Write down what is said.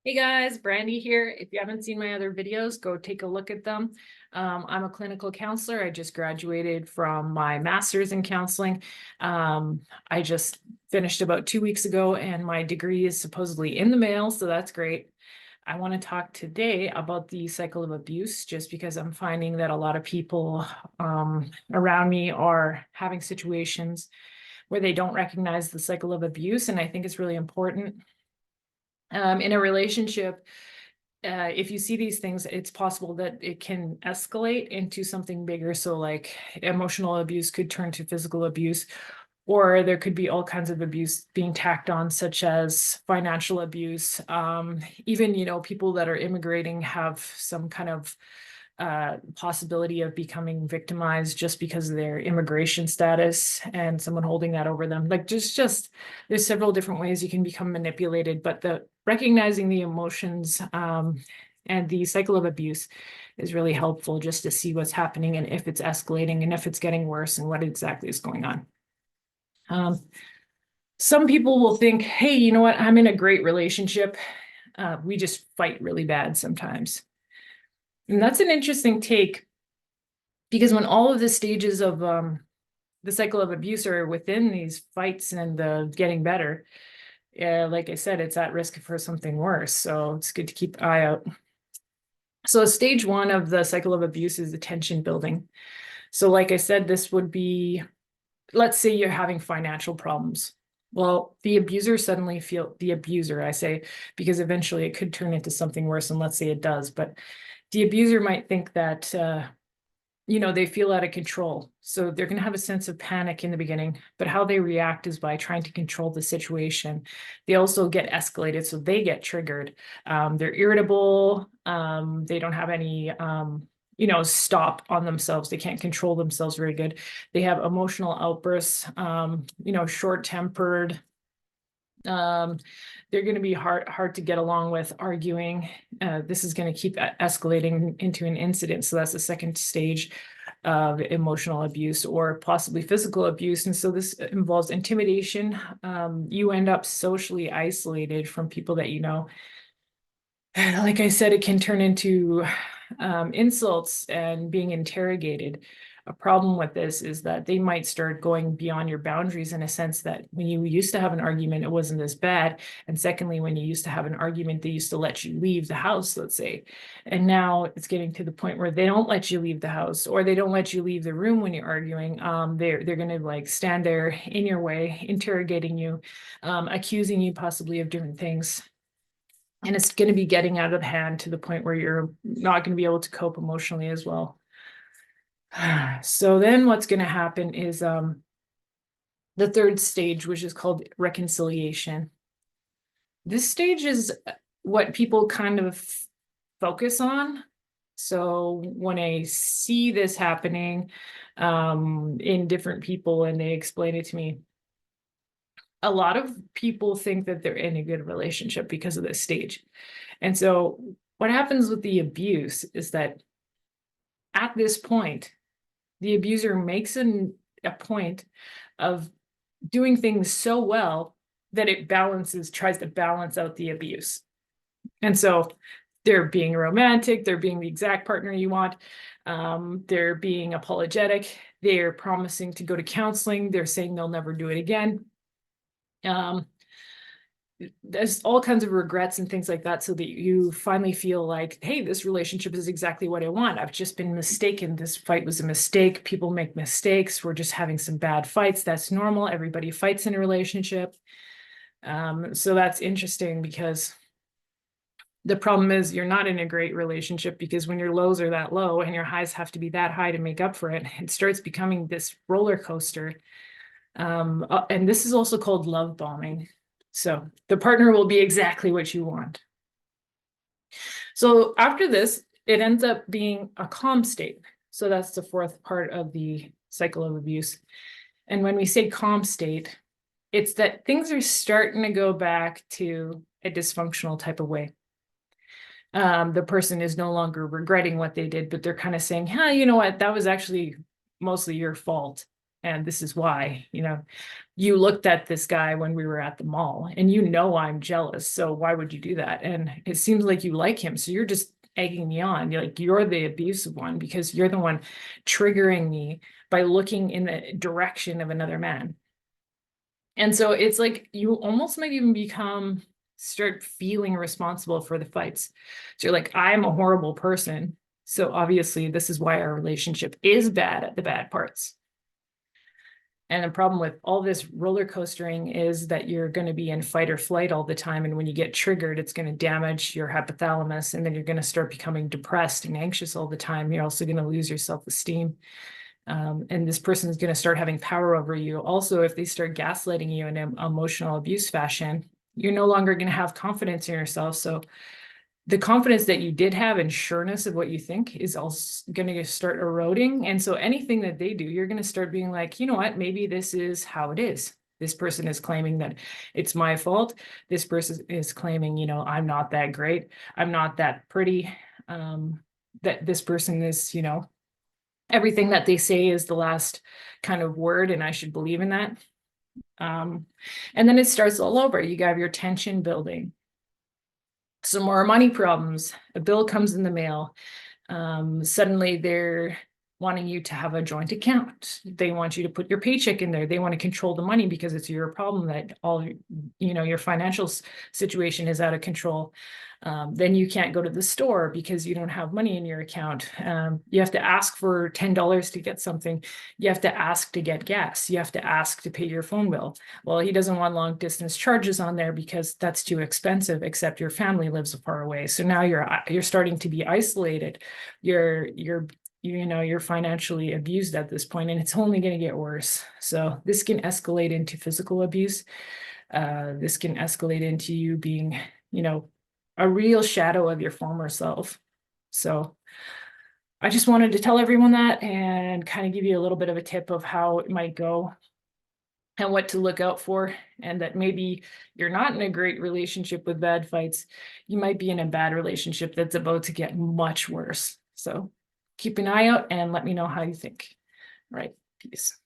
Hey guys, Brandy here. If you haven't seen my other videos, go take a look at them. I'm a clinical counselor. I just graduated from my master's in counseling. I just finished about 2 weeks ago, and my degree is supposedly in the mail, so that's great. I want to talk today about the cycle of abuse, just because I'm finding that a lot of people around me are having situations where they don't recognize the cycle of abuse, and I think it's really important in a relationship. If you see these things, it's possible that it can escalate into something bigger. So, like emotional abuse could turn to physical abuse, or there could be all kinds of abuse being tacked on, such as financial abuse. Even, people that are immigrating have some kind of possibility of becoming victimized just because of their immigration status and someone holding that over them. Like just there's several different ways you can become manipulated, but the recognizing the emotions and the cycle of abuse is really helpful, just to see what's happening and if it's escalating and if it's getting worse and what exactly is going on. Some people will think, hey, you know what? I'm in a great relationship. We just fight really bad sometimes. And that's an interesting take, because when all of the stages of the cycle of abuse are within these fights and the getting better, like I said, it's at risk for something worse. So it's good to keep an eye out. So stage one of the cycle of abuse is the tension building. So like I said, this would be, let's say you're having financial problems. Well, the abuser suddenly feel the abuser, I say, because eventually it could turn into something worse, and let's say it does, but the abuser might think that they feel out of control. So they're going to have a sense of panic in the beginning, but how they react is by trying to control the situation. They also get escalated, so they get triggered. They're irritable. They don't have any, stop on themselves. They can't control themselves very good. They have emotional outbursts, short-tempered. Um, they're going to be hard to get along with, arguing. This is going to keep escalating into an incident. So that's the second stage of emotional abuse, or possibly physical abuse. And so this involves intimidation. You end up socially isolated from people that you know. Like I said, it can turn into insults and being interrogated. A problem with this is that they might start going beyond your boundaries, in a sense that when you used to have an argument, it wasn't as bad. And secondly, when you used to have an argument, they used to let you leave the house, let's say. And now it's getting to the point where they don't let you leave the house, or they don't let you leave the room when you're arguing. They're going to like stand there in your way, interrogating you, accusing you possibly of different things. And it's going to be getting out of hand to the point where you're not going to be able to cope emotionally as well. So then what's going to happen is the third stage, which is called reconciliation. This stage is what people kind of focus on. So when I see this happening in different people and they explain it to me, a lot of people think that they're in a good relationship because of this stage. And so what happens with the abuse is that at this point, the abuser makes a point of doing things so well that it tries to balance out the abuse. And so they're being romantic, they're being the exact partner you want, they're being apologetic, they're promising to go to counseling, they're saying they'll never do it again. There's all kinds of regrets and things like that, so that you finally feel like, hey, this relationship is exactly what I want. I've just been mistaken. This fight was a mistake. People make mistakes. We're just having some bad fights. That's normal. Everybody fights in a relationship. So that's interesting, because the problem is you're not in a great relationship, because when your lows are that low and your highs have to be that high to make up for it, it starts becoming this roller coaster. And this is also called love bombing. So the partner will be exactly what you want. So after this, it ends up being a calm state. So that's the fourth part of the cycle of abuse. And when we say calm state, it's that things are starting to go back to a dysfunctional type of way. The person is no longer regretting what they did, but they're kind of saying, you know what, that was actually mostly your fault. And this is why, you looked at this guy when we were at the mall and I'm jealous. So why would you do that? And it seems like you like him. So you're just egging me on. You're the abusive one because you're the one triggering me by looking in the direction of another man. And so it's like you almost might even start feeling responsible for the fights. So you're like, I'm a horrible person. So obviously this is why our relationship is bad at the bad parts. And the problem with all this roller coastering is that you're going to be in fight or flight all the time. And when you get triggered, it's going to damage your hypothalamus. And then you're going to start becoming depressed and anxious all the time. You're also going to lose your self-esteem. And this person is going to start having power over you. Also, if they start gaslighting you in an emotional abuse fashion, you're no longer going to have confidence in yourself. So the confidence that you did have and sureness of what you think is also going to start eroding. And so anything that they do, you're going to start being like, you know what, maybe this is how it is. This person is claiming that it's my fault. This person is claiming, I'm not that great. I'm not that pretty. That this person is, everything that they say is the last kind of word, and I should believe in that. And then it starts all over. You have your tension building. Some more money problems. A bill comes in the mail. Suddenly they're wanting you to have a joint account. They want you to put your paycheck in there. They want to control the money because it's your problem that your financial situation is out of control. Then you can't go to the store because you don't have money in your account. You have to ask for $10 to get something. You have to ask to get gas. You have to ask to pay your phone bill. Well, he doesn't want long distance charges on there because that's too expensive, except your family lives far away. So now you're starting to be isolated. You're financially abused at this point, and it's only going to get worse. So this can escalate into physical abuse. This can escalate into you being, a real shadow of your former self. So I just wanted to tell everyone that and kind of give you a little bit of a tip of how it might go and what to look out for, and that maybe you're not in a great relationship with bad fights. You might be in a bad relationship that's about to get much worse. So keep an eye out and let me know how you think. All right, peace.